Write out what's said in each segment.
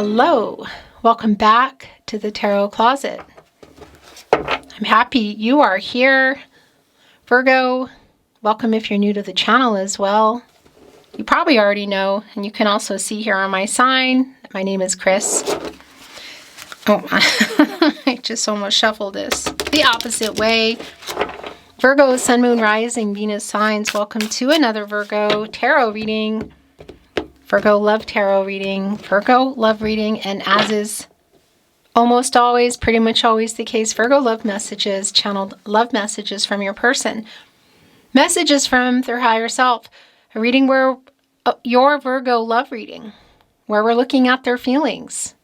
Hello, welcome back to the Tarot Closet. I'm happy you are here. Virgo, welcome if you're new to the channel as well. You probably already know, and you can also see here on my sign, my name is Chris. Oh, I just almost shuffled this the opposite way. Virgo, Sun, Moon, Rising, Venus signs, welcome to another Virgo Tarot reading. Virgo Love Tarot reading, Virgo Love reading, and as is almost always, pretty much always the case, Virgo love messages, channeled love messages from your person. Messages from their higher self. A reading where your Virgo love reading, where we're looking at their feelings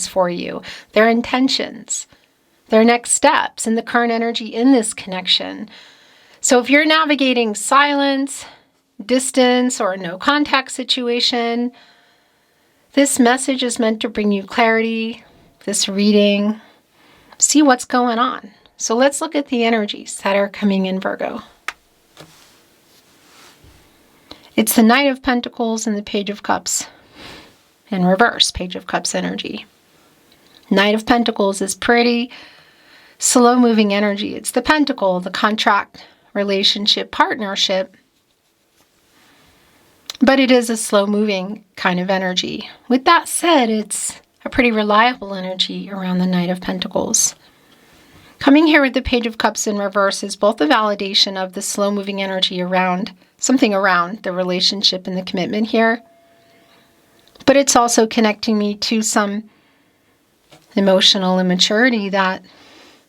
for you, their intentions, their next steps, and the current energy in this connection. So if you're navigating silence, distance, or a no contact situation, this message is meant to bring you clarity, this reading, see what's going on. So let's look at the energies that are coming in Virgo. It's the Knight of Pentacles and the Page of Cups in reverse, Page of Cups energy. Knight of Pentacles is pretty slow-moving energy. It's the pentacle, the contract, relationship, partnership. But it is a slow-moving kind of energy. With that said, it's a pretty reliable energy around the Knight of Pentacles. Coming here with the Page of Cups in reverse is both a validation of the slow-moving energy around something around the relationship and the commitment here. But it's also connecting me to some emotional immaturity that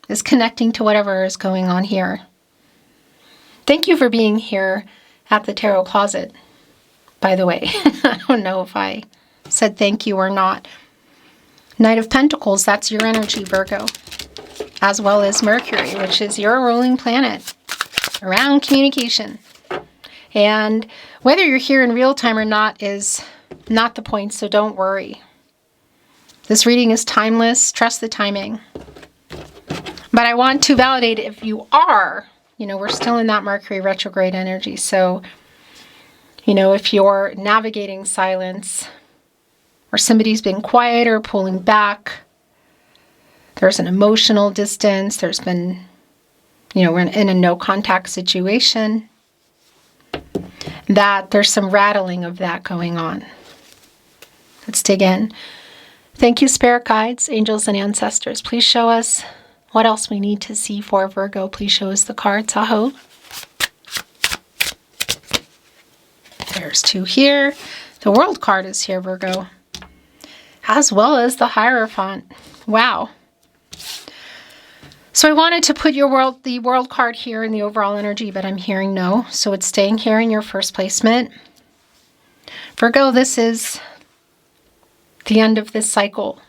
is connecting to whatever is going on here. Thank you for being here at the Tarot Closet. By the way, I don't know if I said thank you or not. Knight of Pentacles, that's your energy, Virgo. As well as Mercury, which is your ruling planet around communication. And whether you're here in real time or not is not the point, so don't worry. This reading is timeless. Trust the timing. But I want to validate if you are, we're still in that Mercury retrograde energy, so if you're navigating silence or somebody's been quiet or pulling back, there's an emotional distance, there's been, we're in a no contact situation, that there's some rattling of that going on. Let's dig in. Thank you, spirit guides, angels, and ancestors. Please show us what else we need to see for Virgo. Please show us the cards, Aho. There's two here. The World card is here, Virgo. As well as the Hierophant. Wow. So I wanted to put the World card here in the overall energy, but I'm hearing no. So it's staying here in your first placement. Virgo, this is the end of this cycle.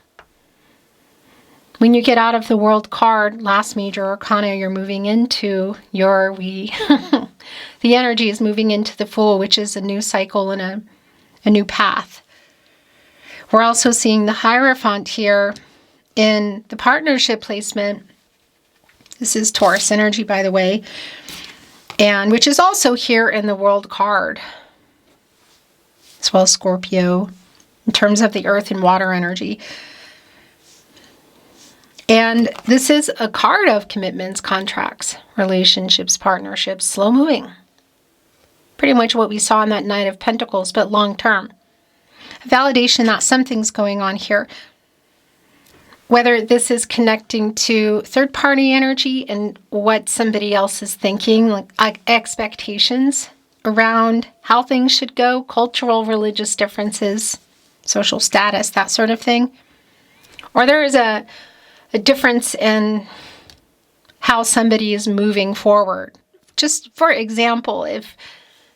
When you get out of the World card, last major arcana, you're moving into the energy is moving into the Fool, which is a new cycle and a new path. We're also seeing the Hierophant here in the partnership placement. This is Taurus energy, by the way, and which is also here in the World card, as well as Scorpio, in terms of the earth and water energy. And this is a card of commitments, contracts, relationships, partnerships, slow moving. Pretty much what we saw in that Knight of Pentacles, but long term. A validation that something's going on here. Whether this is connecting to third party energy and what somebody else is thinking, like expectations around how things should go, cultural, religious differences, social status, that sort of thing. Or there is a difference in how somebody is moving forward. Just for example, if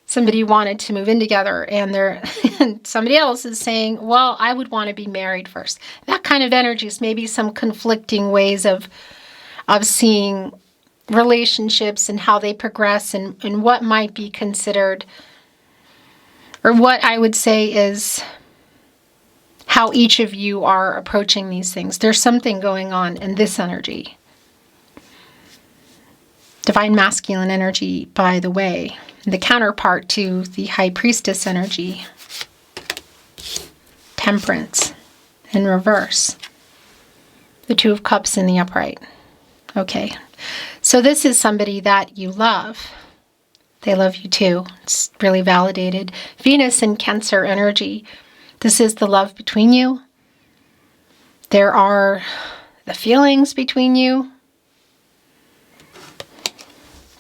somebody wanted to move in together and somebody else is saying, well, I would want to be married first. That kind of energy is maybe some conflicting ways of seeing relationships and how they progress and what might be considered, or what I would say is how each of you are approaching these things. There's something going on in this energy. Divine masculine energy, by the way, the counterpart to the High Priestess energy. Temperance in reverse. The Two of Cups in the upright. Okay. So this is somebody that you love. They love you too. It's really validated. Venus in Cancer energy. This is the love between you. There are the feelings between you.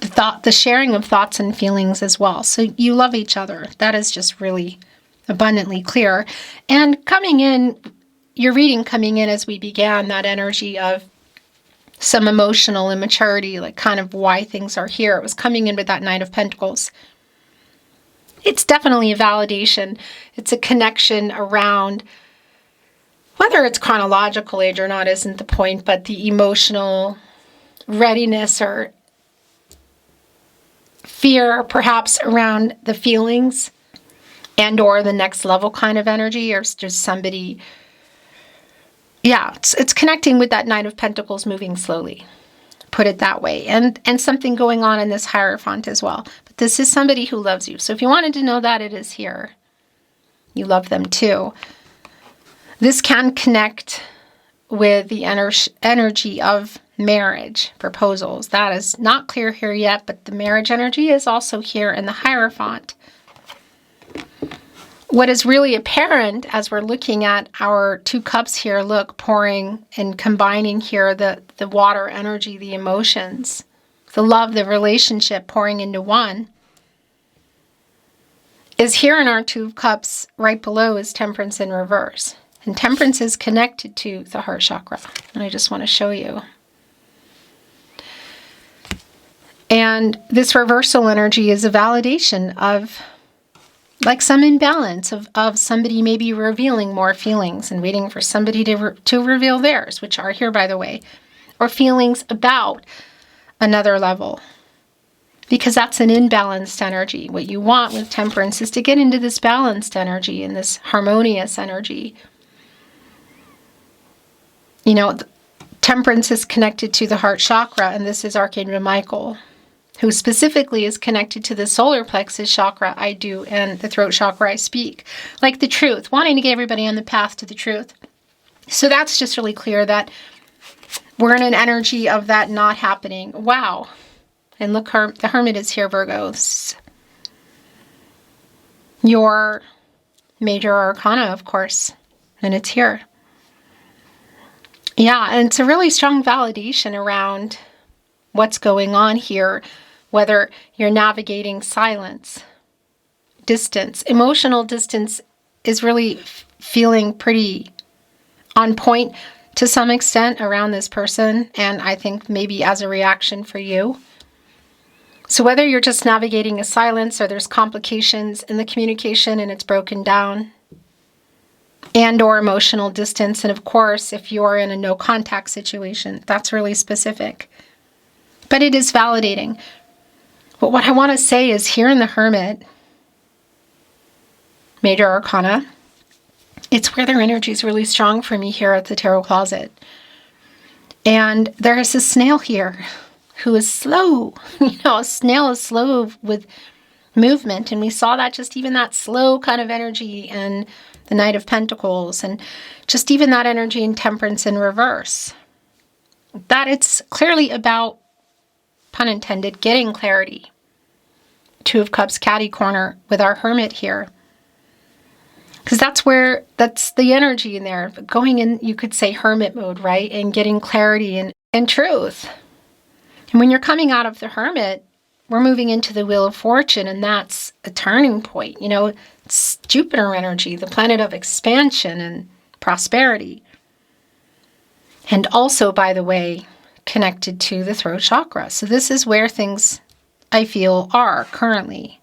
The sharing of thoughts and feelings as well. So you love each other. That is just really abundantly clear. And coming in, your reading coming in as we began, that energy of some emotional immaturity, like kind of why things are here. It was coming in with that Knight of Pentacles. It's definitely a validation. It's a connection around, whether it's chronological age or not isn't the point, but the emotional readiness or fear perhaps around the feelings and or the next level kind of energy, or just somebody. Yeah, it's connecting with that Knight of Pentacles moving slowly. Put it that way. And something going on in this Hierophant as well. But this is somebody who loves you. So if you wanted to know that, it is here. You love them too. This can connect with the energy of marriage proposals. That is not clear here yet, but the marriage energy is also here in the Hierophant. What is really apparent as we're looking at our two cups here, look, pouring and combining here the water energy, the emotions, the love, the relationship pouring into one, is here in our two cups right below is Temperance in reverse. And Temperance is connected to the heart chakra. And I just want to show you. And this reversal energy is a validation of like some imbalance of somebody maybe revealing more feelings and waiting for somebody to reveal theirs, which are here, by the way, or feelings about another level. Because that's an imbalanced energy. What you want with Temperance is to get into this balanced energy and this harmonious energy. You know, Temperance is connected to the heart chakra, and this is Archangel Michael, who specifically is connected to the solar plexus chakra I do and the throat chakra I speak. Like the truth, wanting to get everybody on the path to the truth. So that's just really clear that we're in an energy of that not happening. Wow. And look, the Hermit is here, Virgos. Your major arcana, of course. And it's here. Yeah, and it's a really strong validation around what's going on here, whether you're navigating silence, distance. Emotional distance is really feeling pretty on point to some extent around this person, and I think maybe as a reaction for you. So whether you're just navigating a silence or there's complications in the communication and it's broken down, and or emotional distance, and of course, if you're in a no contact situation, that's really specific. But it is validating. But what I want to say is here in the Hermit, major arcana, it's where their energy is really strong for me here at the Tarot Closet. And there is a snail here who is slow. You know, a snail is slow with movement. And we saw that just even that slow kind of energy in the Knight of Pentacles. And just even that energy in Temperance in reverse. That it's clearly about, pun intended, getting clarity. Two of Cups, catty corner with our Hermit here. Because that's the energy in there. But going in, you could say hermit mode, right? And getting clarity and truth. And when you're coming out of the Hermit, we're moving into the Wheel of Fortune, and that's a turning point. You know, it's Jupiter energy, the planet of expansion and prosperity. And also, by the way, connected to the throat chakra. So this is where things, I feel, are currently.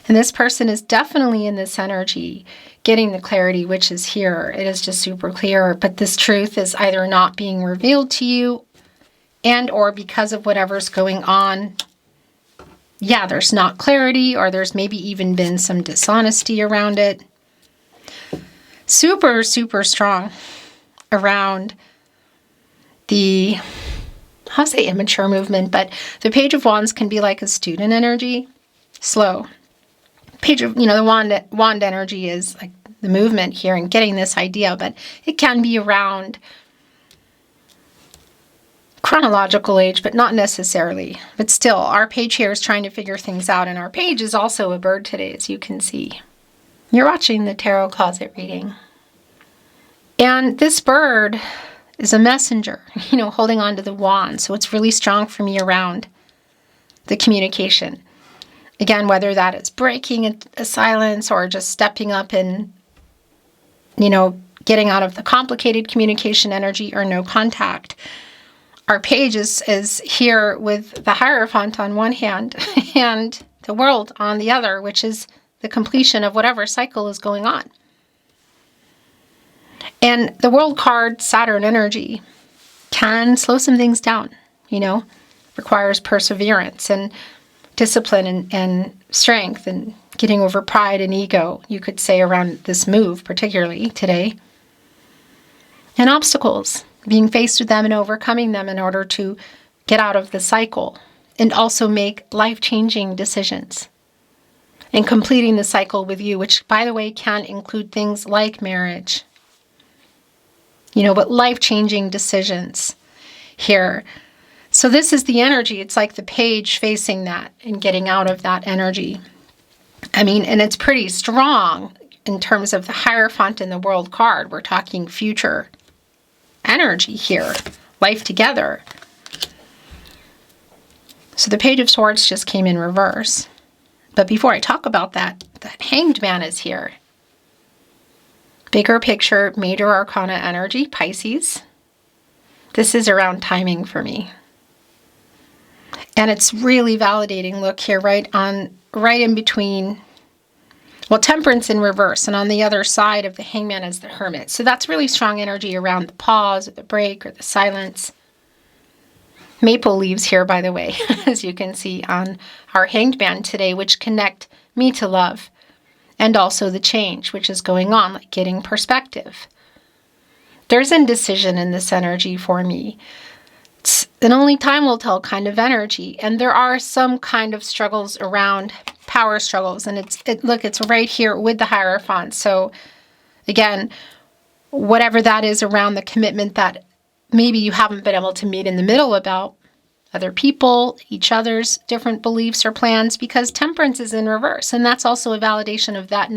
And this person is definitely in this energy, getting the clarity, which is here. It is just super clear. But this truth is either not being revealed to you and or because of whatever's going on. Yeah, there's not clarity, or there's maybe even been some dishonesty around it. Super, super strong around the, I'll say immature movement, but the Page of Wands can be like a student energy, slow. Page of, the wand energy is like the movement here and getting this idea, but it can be around chronological age, but not necessarily. But still, our page here is trying to figure things out, and our page is also a bird today, as you can see. You're watching the Tarot Closet reading. And this bird is a messenger, holding on to the wand. So it's really strong for me around the communication. Again, whether that is breaking a silence or just stepping up and, getting out of the complicated communication energy or no contact. Our page is here with the Hierophant on one hand and the World on the other, which is the completion of whatever cycle is going on. And the World card, Saturn energy, can slow some things down, requires perseverance and discipline and strength and getting over pride and ego, you could say, around this move, particularly today. And obstacles, being faced with them and overcoming them in order to get out of the cycle and also make life-changing decisions. And completing the cycle with you, which, by the way, can include things like marriage. But life-changing decisions here. So this is the energy. It's like the page facing that and getting out of that energy. And it's pretty strong in terms of the Hierophant and the World card. We're talking future energy here. Life together. So the Page of Swords just came in reverse. But before I talk about that, the Hanged Man is here. Bigger picture, major arcana energy, Pisces. This is around timing for me. And it's really validating. Look here, right in between. Well, Temperance in reverse, and on the other side of the Hangman is the Hermit. So that's really strong energy around the pause, or the break, or the silence. Maple leaves here, by the way, as you can see on our Hanged Man today, which connect me to love. And also the change, which is going on, like getting perspective. There's indecision in this energy for me. It's an only time will tell kind of energy. And there are some kind of struggles around power struggles. And it's right here with the Hierophant. So again, whatever that is around the commitment that maybe you haven't been able to meet in the middle about other people, each other's different beliefs or plans, because Temperance is in reverse. And that's also a validation of that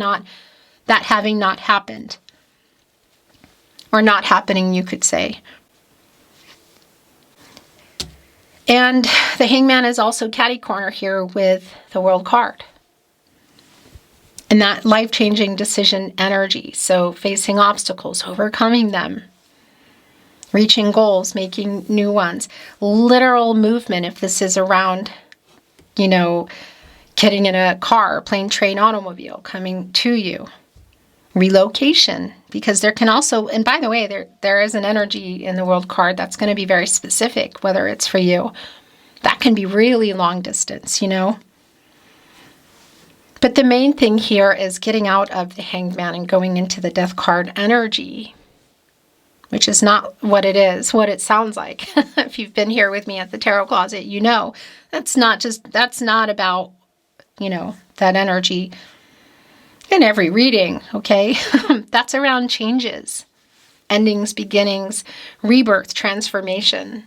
having not happened. Or not happening, you could say. And the Hangman is also catty corner here with the World card. And that life-changing decision energy. So facing obstacles, overcoming them. Reaching goals, making new ones. Literal movement, if this is around, getting in a car, plane, train, automobile, coming to you. Relocation, because there can also, and by the way, there is an energy in the World card that's going to be very specific, whether it's for you. That can be really long distance, But the main thing here is getting out of the Hanged Man and going into the Death card energy. Which is not what it is, what it sounds like. If you've been here with me at the Tarot Closet, that's not about, that energy in every reading, okay? That's around changes, endings, beginnings, rebirth, transformation.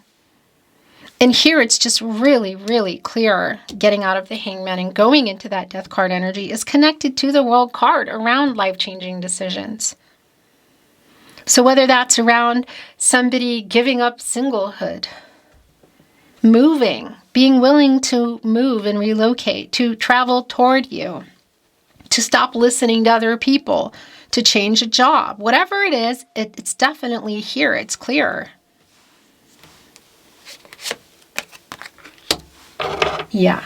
And here it's just really, really clear getting out of the Hangman and going into that Death card energy is connected to the World card around life-changing decisions. So whether that's around somebody giving up singlehood, moving, being willing to move and relocate, to travel toward you, to stop listening to other people, to change a job, whatever it is, it's definitely here. It's clear. Yeah.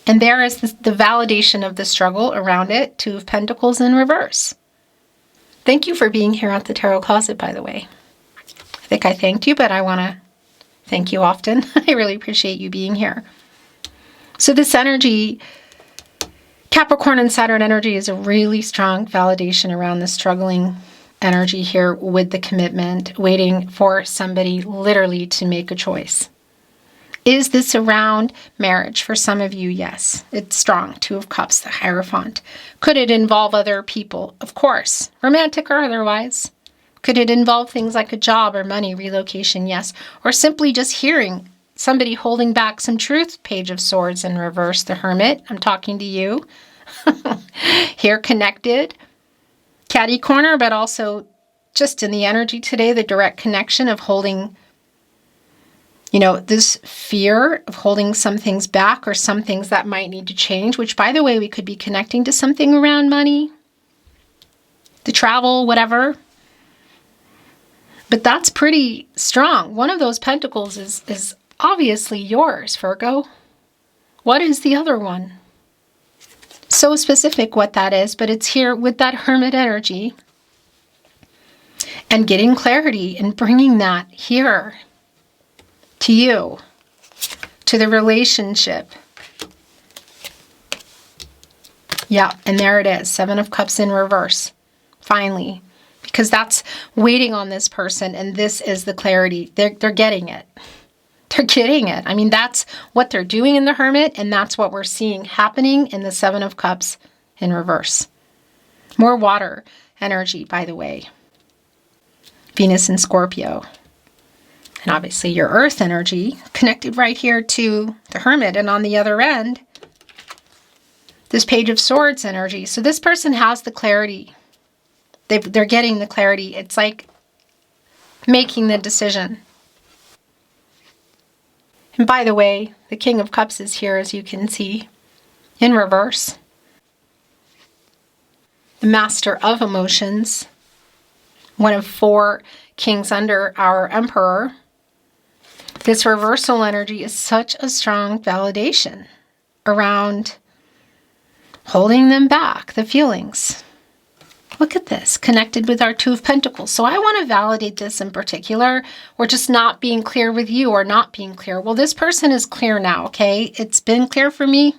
And there is the validation of the struggle around it, Two of Pentacles in reverse. Thank you for being here at the Tarot Closet, by the way. I think I thanked you, but I want to thank you often. I really appreciate you being here. So this energy, Capricorn and Saturn energy, is a really strong validation around the struggling energy here with the commitment, waiting for somebody literally to make a choice. Is this around marriage? For some of you, yes. It's strong. Two of Cups, the Hierophant. Could it involve other people? Of course. Romantic or otherwise. Could it involve things like a job or money, relocation? Yes. Or simply just hearing somebody holding back some truth? Page of Swords in reverse, the Hermit. I'm talking to you. Here, connected. Catty corner, but also just in the energy today, the direct connection of holding, this fear of holding some things back or some things that might need to change, which, by the way, we could be connecting to something around money, the travel, whatever. But that's pretty strong. One of those pentacles is obviously yours, Virgo. What is the other one? So specific what that is, but it's here with that Hermit energy and getting clarity and bringing that here to you, to the relationship. Yeah, and there it is, Seven of Cups in reverse, finally, because that's waiting on this person, and this is the clarity. They're getting it. They're getting it. I mean, that's what they're doing in the Hermit, and that's what we're seeing happening in the Seven of Cups in reverse. More water energy, by the way. Venus in Scorpio. And obviously your Earth energy connected right here to the Hermit, and on the other end, this Page of Swords energy. So this person has the clarity. They're getting the clarity. It's like making the decision. And by the way, the King of Cups is here, as you can see, in reverse. The Master of Emotions, one of 4 kings under our Emperor. This reversal energy is such a strong validation around holding them back, the feelings. Look at this, connected with our Two of Pentacles. So I want to validate this in particular, or just not being clear with you or not being clear. Well, this person is clear now, okay? It's been clear for me.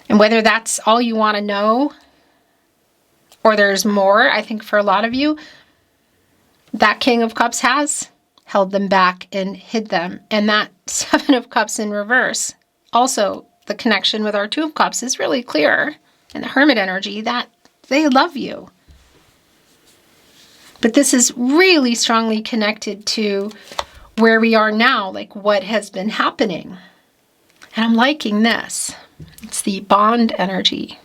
And whether that's all you want to know or there's more, I think for a lot of you, that King of Cups has held them back and hid them. And that Seven of Cups in reverse, also the connection with our Two of Cups is really clear. And the Hermit energy, that they love you. But this is really strongly connected to where we are now, like what has been happening. And I'm liking this. It's the bond energy.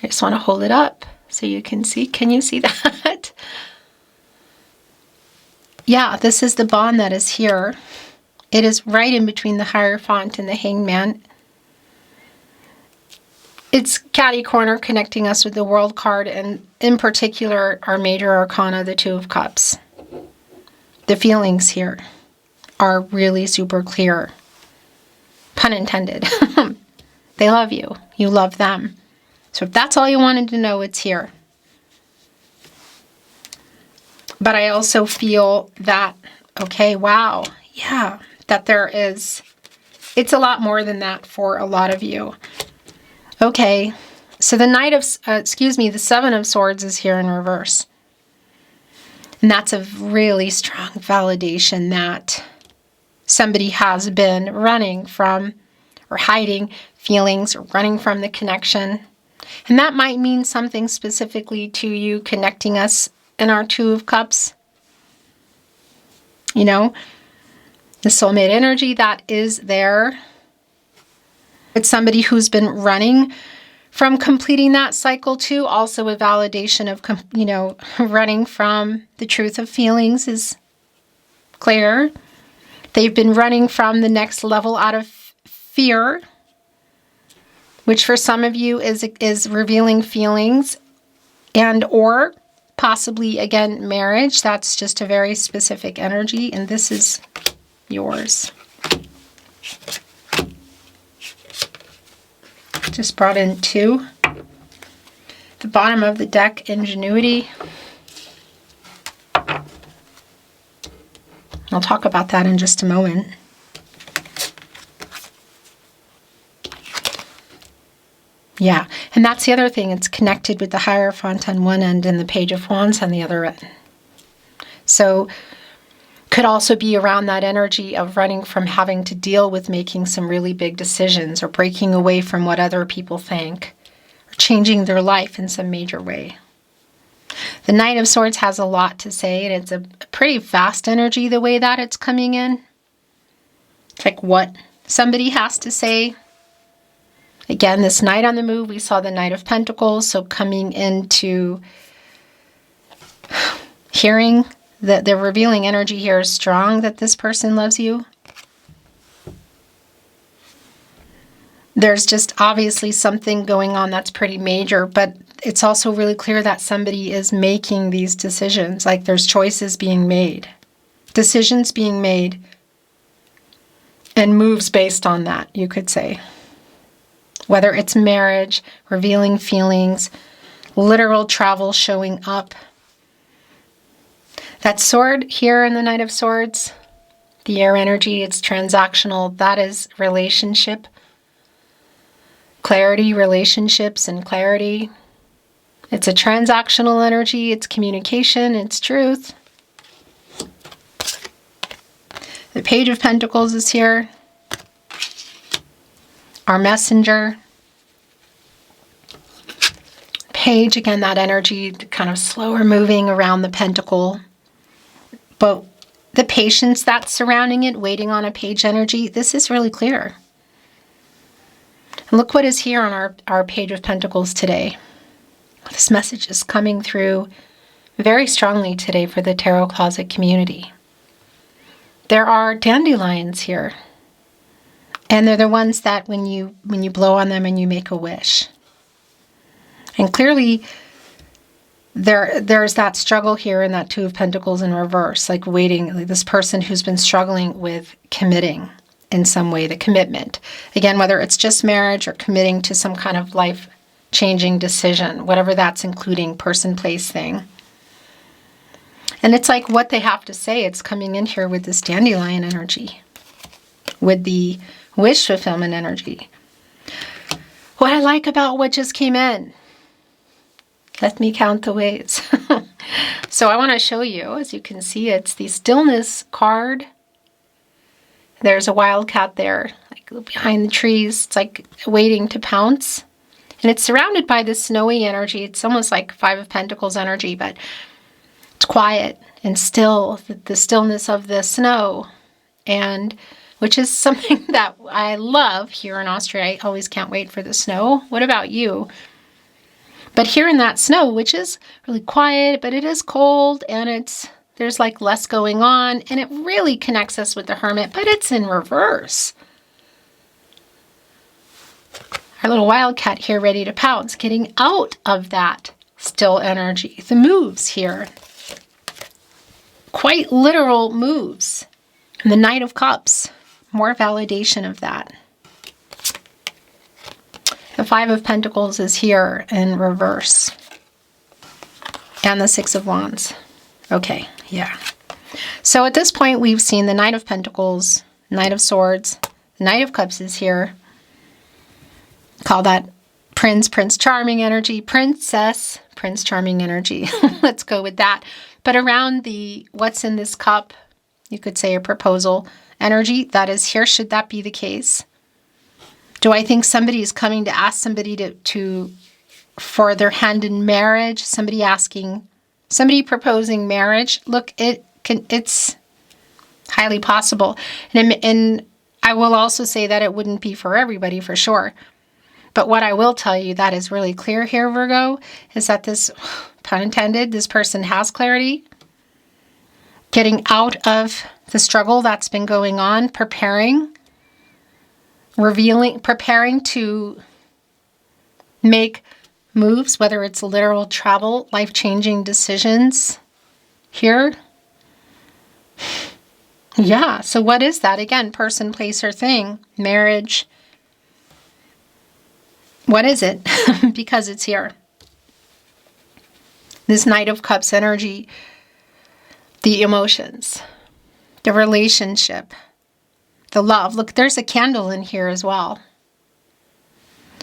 I just want to hold it up so you can see. Can you see that? Yeah, this is the bond that is here. It is right in between the Hierophant and the Hangman. It's catty corner connecting us with the World card, and in particular, our major arcana, the Two of Cups. The feelings here are really super clear. Pun intended. They love you. You love them. So if that's all you wanted to know, it's here. But I also feel that, okay, wow, yeah, that there is, it's a lot more than that for a lot of you. Okay, so the the Seven of Swords is here in reverse. And that's a really strong validation that somebody has been running from or hiding feelings or running from the connection. And that might mean something specifically to you, connecting us in our Two of Cups. You know, the soulmate energy that is there. It's somebody who's been running from completing that cycle too. Also a validation of, running from the truth of feelings is clear. They've been running from the next level out of fear, which for some of you is revealing feelings and or possibly, again, marriage. That's just a very specific energy, and this is yours. Just brought in 2. The bottom of the deck, ingenuity. I'll talk about that in just a moment. Yeah, and that's the other thing. It's connected with the Hierophant on one end and the Page of Wands on the other end. So Could also be around that energy of running from having to deal with making some really big decisions or breaking away from what other people think or changing their life in some major way. The Knight of Swords has a lot to say, and it's a pretty fast energy the way that it's coming in. It's like what somebody has to say. Again, this Knight on the move, we saw the Knight of Pentacles, so coming into hearing that the revealing energy here is strong, that this person loves you. There's just obviously something going on that's pretty major, but it's also really clear that somebody is making these decisions, like there's choices being made, decisions being made, and moves based on that, you could say. Whether it's marriage, revealing feelings, literal travel showing up. That sword here in the Knight of Swords, the air energy, it's transactional. That is relationship. Clarity, relationships, and clarity. It's a transactional energy. It's communication. It's truth. The Page of Pentacles is here. Our messenger. Page, again, that energy kind of slower moving around the pentacle. But the patience that's surrounding it, waiting on a page energy, this is really clear. And look what is here on our Page of Pentacles today. This message is coming through very strongly today for the Tarot Closet community. There are dandelions here. And they're the ones that when you blow on them and you make a wish. And clearly, there's that struggle here in that Two of Pentacles in reverse, like waiting, like this person who's been struggling with committing in some way, the commitment. Again, whether it's just marriage or committing to some kind of life-changing decision, whatever that's including, person, place, thing. And it's like what they have to say, it's coming in here with this dandelion energy, with the wish fulfillment energy. What I like about what just came in, let me count the ways. So I want to show you, as you can see, it's the stillness card. There's a wildcat there, like behind the trees. It's like waiting to pounce. And it's surrounded by this snowy energy. It's almost like Five of Pentacles energy, but it's quiet and still, the stillness of the snow. And which is something that I love here in Austria. I always can't wait for the snow. What about you? But here in that snow, which is really quiet, but it is cold and there's like less going on, and it really connects us with the Hermit, but it's in reverse. Our little wildcat here ready to pounce, getting out of that still energy. The moves here, quite literal moves. And the Knight of Cups, more validation of that. The Five of Pentacles is here in reverse. And the Six of Wands. Okay, yeah. So at this point, we've seen the Knight of Pentacles, Knight of Swords, the Knight of Cups is here. Call that Prince Charming energy, Princess, Prince Charming energy. Let's go with that. But around the what's in this cup, you could say a proposal energy that is here. Should that be the case? Do I think somebody is coming to ask somebody for their hand in marriage? Somebody proposing marriage? Look, it's highly possible. And I will also say that it wouldn't be for everybody for sure. But what I will tell you that is really clear here, Virgo, is that this, pun intended, this person has clarity, getting out of the struggle that's been going on, preparing to make moves, whether it's literal travel, life-changing decisions here. Yeah, so what is that? Again, person, place, or thing, marriage. What is it? Because it's here. This Knight of Cups energy, the emotions, the relationship, the love. Look, there's a candle in here as well.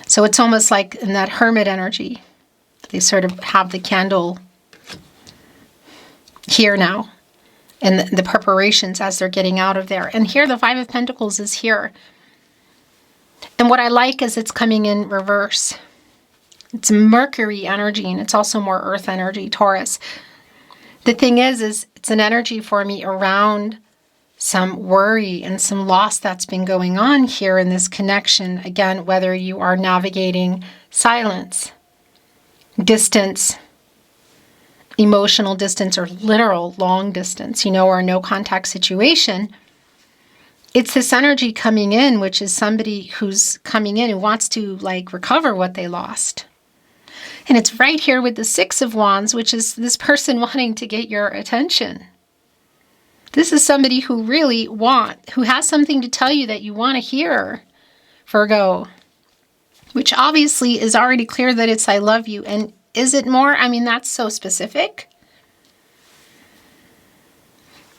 So it's almost like in that Hermit energy. They sort of have the candle here now. and the preparations as they're getting out of there. And here the Five of Pentacles is here. And what I like is it's coming in reverse. It's Mercury energy, and it's also more earth energy, Taurus. The thing is it's an energy for me around some worry and some loss that's been going on here in this connection. Again, whether you are navigating silence, distance, emotional distance, or literal long distance, or no contact situation, it's this energy coming in, which is somebody who's coming in who wants to recover what they lost. And it's right here with the Six of Wands, which is this person wanting to get your attention. This is somebody who who has something to tell you that you want to hear, Virgo. Which obviously is already clear that it's I love you. And is it more? I mean, that's so specific.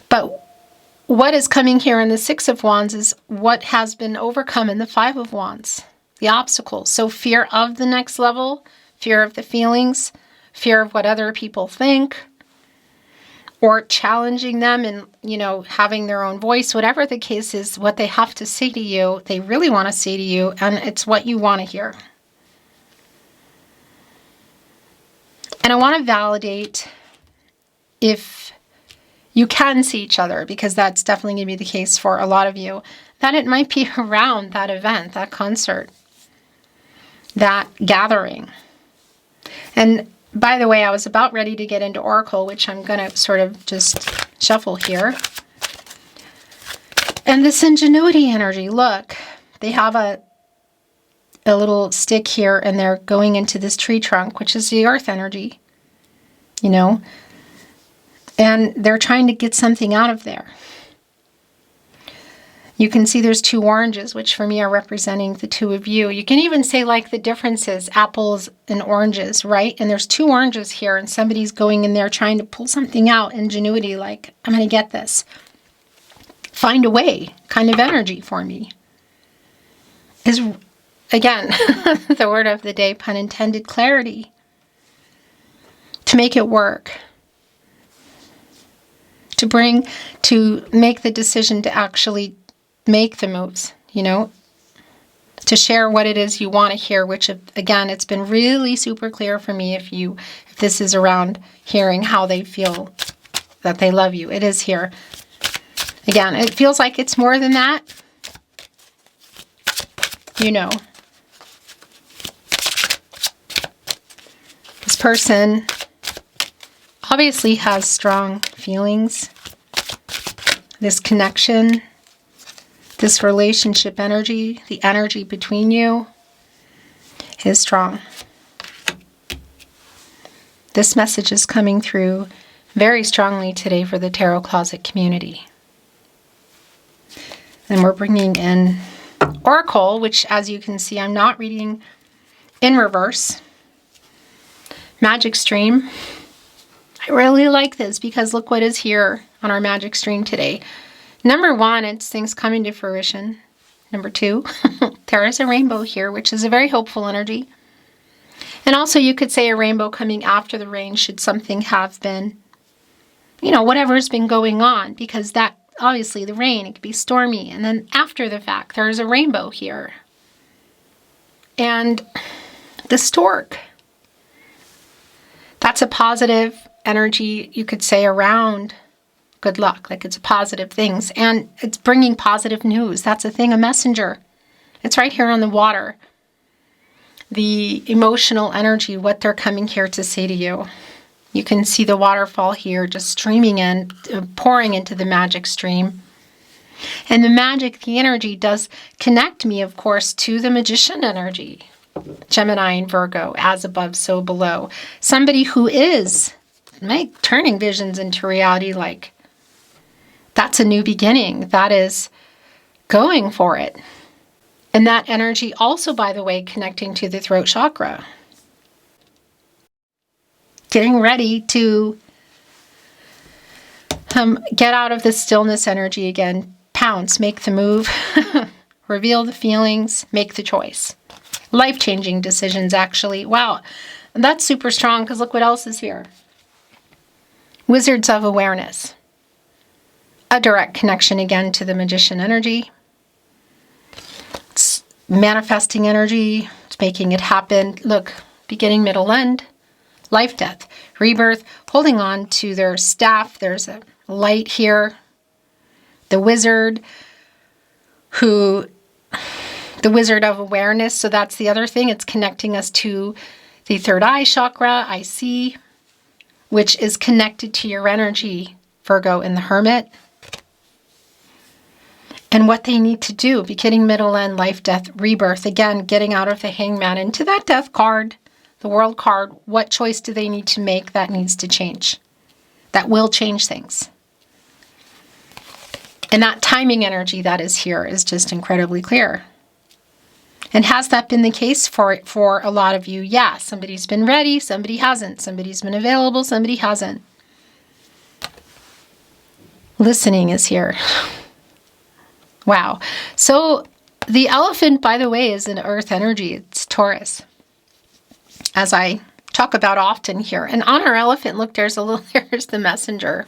But what is coming here in the Six of Wands is what has been overcome in the Five of Wands. The obstacles. So fear of the next level, fear of the feelings, fear of what other people think, or challenging them and, having their own voice, whatever the case is, what they have to say to you, they really want to say to you, and it's what you want to hear. And I want to validate if you can see each other, because that's definitely going to be the case for a lot of you, that it might be around that event, that concert, that gathering. And by the way, I was about ready to get into Oracle, which I'm going to sort of just shuffle here. And this ingenuity energy, look, they have a little stick here, and they're going into this tree trunk, which is the earth energy, and they're trying to get something out of there. You can see there's two oranges, which for me are representing the two of you. You can even say the differences, apples and oranges, right? And there's two oranges here, and somebody's going in there trying to pull something out, ingenuity, I'm going to get this. Find a way kind of energy for me. Is, again, the word of the day, pun intended, clarity. To make it work. To make the decision to actually make the moves, to share what it is you want to hear, which, again, it's been really super clear for me if this is around hearing how they feel that they love you. It is here. Again, it feels like it's more than that. This person obviously has strong feelings. This connection, this relationship energy, the energy between you is strong. This message is coming through very strongly today for the Tarot Closet community. And we're bringing in Oracle, which, as you can see, I'm not reading in reverse. Magic Stream. I really like this because look what is here on our Magic Stream today. Number one, it's things coming to fruition. Number two, there is a rainbow here, which is a very hopeful energy. And also you could say a rainbow coming after the rain should something have been, whatever has been going on, because that, obviously the rain, it could be stormy. And then after the fact, there is a rainbow here. And the stork. That's a positive energy, you could say, around good luck, it's positive things, and it's bringing positive news. That's a thing, a messenger. It's right here on the water. The emotional energy, what they're coming here to say to you. You can see the waterfall here just streaming in, pouring into the Magic Stream. And the magic, the energy does connect me, of course, to the Magician energy. Gemini and Virgo, as above, so below. Somebody who is turning visions into reality, that's a new beginning. That is going for it. And that energy also, by the way, connecting to the throat chakra. Getting ready to get out of the stillness energy again. Pounce, make the move, reveal the feelings, make the choice. Life-changing decisions, actually. Wow, that's super strong because look what else is here. Wizards of Awareness. a direct connection again to the Magician energy. It's manifesting energy. It's making it happen. Look, beginning, middle, end. Life, death, rebirth, holding on to their staff. There's a light here. The wizard the wizard of awareness. So that's the other thing. It's connecting us to the third eye chakra, I see, which is connected to your energy, Virgo and the Hermit. And what they need to do, beginning, middle, end, life, death, rebirth. Again, getting out of the Hangman into that death card, the World card. What choice do they need to make that needs to change? That will change things. And that timing energy that is here is just incredibly clear. And has that been the case for a lot of you? Yeah, somebody's been ready, somebody hasn't. Somebody's been available, somebody hasn't. Listening is here. Wow. So the elephant, by the way, is an earth energy. It's Taurus, as I talk about often here. And on our elephant, look, there's the messenger.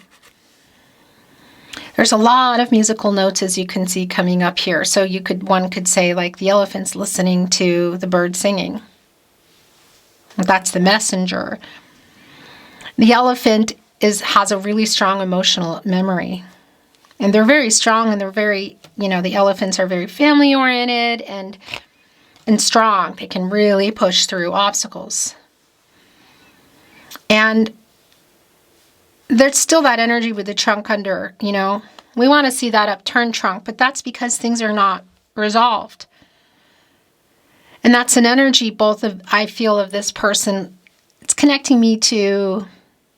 There's a lot of musical notes, as you can see, coming up here. So one could say, like, the elephant's listening to the bird singing. That's the messenger. The elephant has a really strong emotional memory. And they're very strong, and they're very, the elephants are very family-oriented and strong. They can really push through obstacles. And there's still that energy with the trunk under, We want to see that upturned trunk, but that's because things are not resolved. And that's an energy I feel of this person. It's connecting me to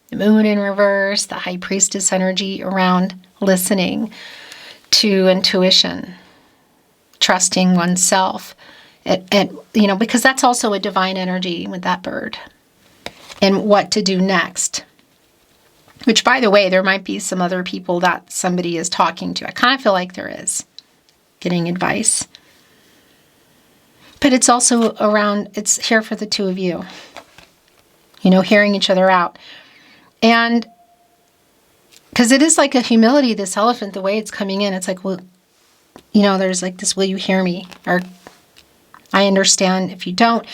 the moon in reverse, the high priestess energy around listening, to intuition, trusting oneself, because that's also a divine energy with that bird, and what to do next. Which, by the way, there might be some other people that somebody is talking to. I kind of feel like there is, getting advice. But it's also it's here for the two of you. Hearing each other out. And because it is like a humility, this elephant, the way it's coming in, it's like, well, there's like this, will you hear me? Or I understand if you don't.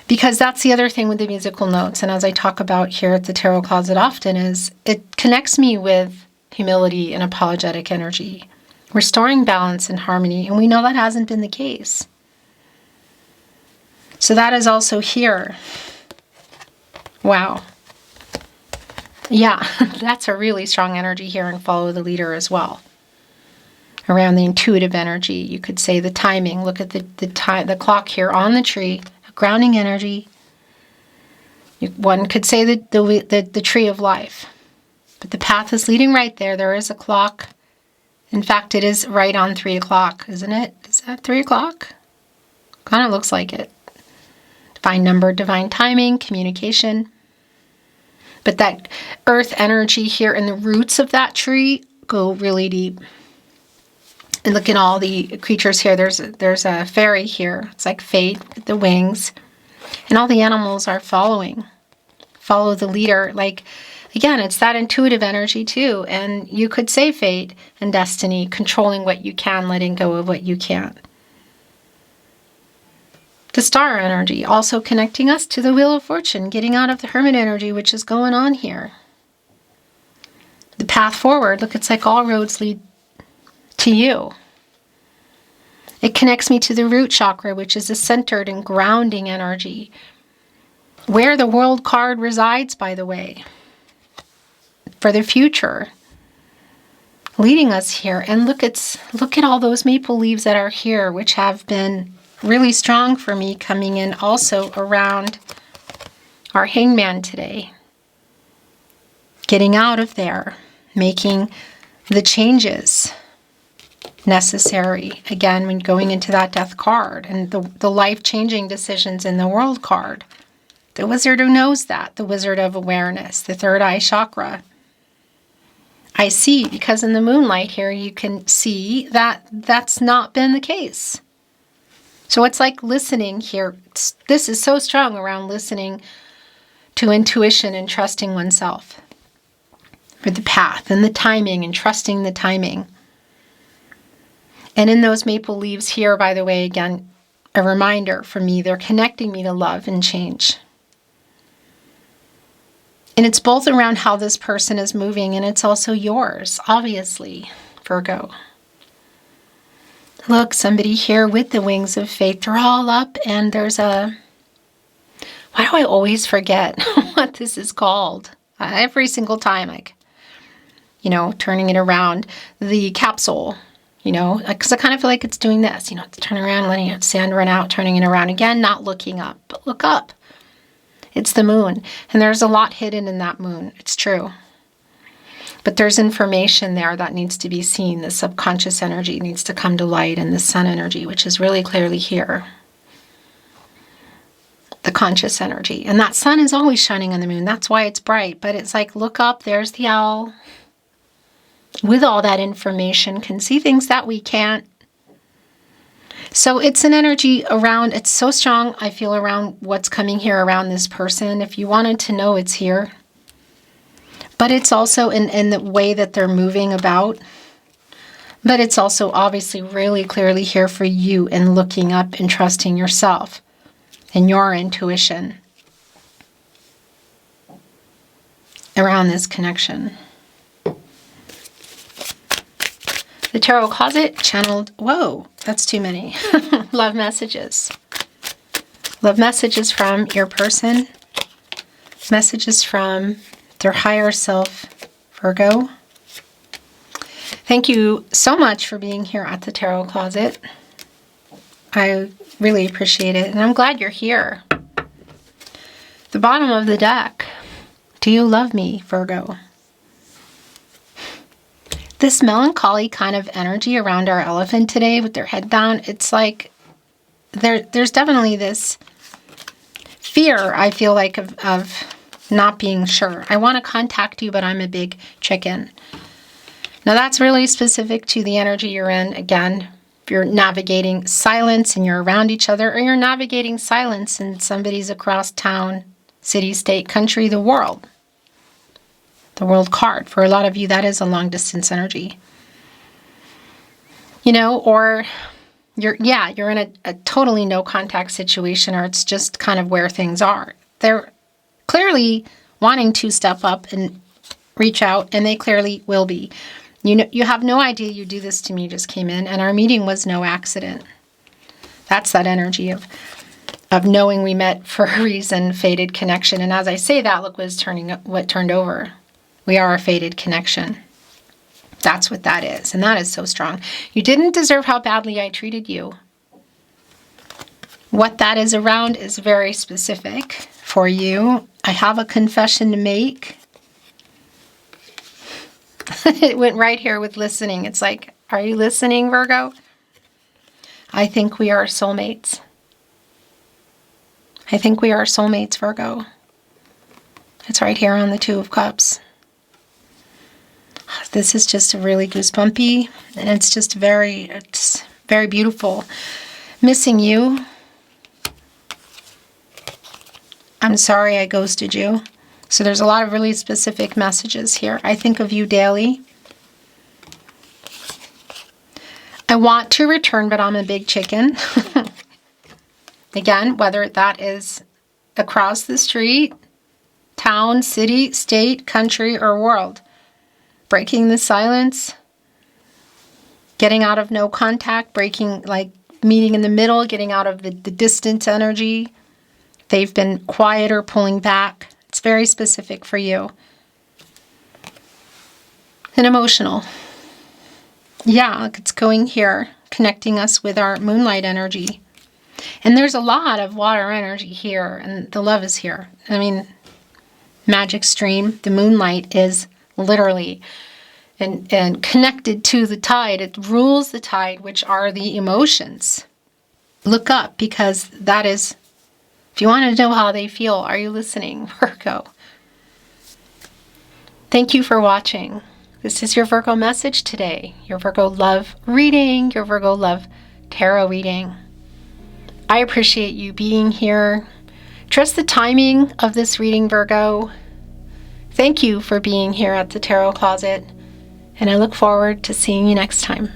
Because that's the other thing with the musical notes, and as I talk about here at the Tarot Closet often, is it connects me with humility and apologetic energy, restoring balance and harmony, and we know that hasn't been the case. So that is also here. Wow. Yeah, that's a really strong energy here, and follow the leader as well. Around the intuitive energy, you could say the timing. Look at the clock here on the tree. Grounding energy. One could say the tree of life. But the path is leading right there. There is a clock. In fact, it is right on 3 o'clock, isn't it? Is that 3 o'clock? Kind of looks like it. Divine number, divine timing, communication. But that earth energy here and the roots of that tree go really deep. And look at all the creatures here. There's a fairy here. It's like fate with the wings. And all the animals are following. Follow the leader. Like, again, it's that intuitive energy too. And you could say fate and destiny, controlling what you can, letting go of what you can't. The star energy, also connecting us to the Wheel of Fortune, getting out of the Hermit energy, which is going on here. The path forward, look, it's like all roads lead to you. It connects me to the root chakra, which is a centered and grounding energy, where the World card resides, by the way, for the future, leading us here. And look at all those maple leaves that are here, which have been really strong for me, coming in also around our Hangman today. Getting out of there, making the changes necessary, again, when going into that death card, and the life-changing decisions in the World card. The wizard who knows that, the wizard of awareness, the third eye chakra. I see, because in the moonlight here, you can see that that's not been the case. So it's like listening here. This is so strong around listening to intuition and trusting oneself. or the path and the timing and trusting the timing. And in those maple leaves here, by the way, again, a reminder for me, they're connecting me to love and change. And it's both around how this person is moving, and it's also yours, obviously, Virgo. Look, somebody here with the wings of faith, they're all up, and there's a... Why do I always forget what this is called? Every single time, like, turning it around. The capsule, because I kind of feel like it's doing this, it's turning around, letting it sand run out, turning it around again, not looking up, but look up. It's the moon, and there's a lot hidden in that moon. It's true. But there's information there that needs to be seen. The subconscious energy needs to come to light, and the sun energy, which is really clearly here. The conscious energy. And that sun is always shining on the moon. That's why it's bright. But it's like, look up, there's the owl. With all that information, can see things that we can't. So it's an energy around, it's so strong, I feel, around what's coming here around this person. If you wanted to know, it's here. But it's also in the way that they're moving about. But it's also obviously really clearly here for you in looking up and trusting yourself and your intuition around this connection. The Tarot Closet channeled, whoa, that's too many. Love messages. Love messages from your person. Messages from their higher self, Virgo. Thank you so much for being here at the Tarot Closet. I really appreciate it, and I'm glad you're here. The bottom of the deck. Do you love me, Virgo? This melancholy kind of energy around our elephant today with their head down, it's like there's definitely this fear, I feel like, of not being sure. I want to contact you, but I'm a big chicken. Now that's really specific to the energy you're in. Again, if you're navigating silence and you're around each other, or you're navigating silence and somebody's across town, city, state, country, the world. The world card. For a lot of you, that is a long distance energy. Or you're in a totally no contact situation, or it's just kind of where things are. They're clearly wanting to step up and reach out, and they clearly will be. You have no idea you do this to me just came in, and our meeting was no accident. That's that energy of knowing we met for a reason, fated connection. And as I say that, look what turned over. We are a fated connection. That's what that is. And that is so strong. You didn't deserve how badly I treated you. What that is around is very specific for you. I have a confession to make. It went right here with listening. It's like, are you listening, Virgo? I think we are soulmates. I think we are soulmates, Virgo. It's right here on the Two of Cups. This is just really goosebumpy, and it's just very beautiful. Missing you. I'm sorry I ghosted you. So there's a lot of really specific messages here. I think of you daily. I want to return, but I'm a big chicken. Again, whether that is across the street, town, city, state, country, or world. Breaking the silence, getting out of no contact, meeting in the middle, getting out of the distant energy. They've been quieter, pulling back. It's very specific for you. And emotional. Yeah, it's going here, connecting us with our moonlight energy. And there's a lot of water energy here, and the love is here. I mean, magic stream, the moonlight is literally and connected to the tide. It rules the tide, which are the emotions. Look up, because that is, if you want to know how they feel, are you listening, Virgo? Thank you for watching. This is your Virgo message today, your Virgo love reading, your Virgo love tarot reading. I appreciate you being here. Trust the timing of this reading, Virgo. Thank you for being here at the Tarot Closet, and I look forward to seeing you next time.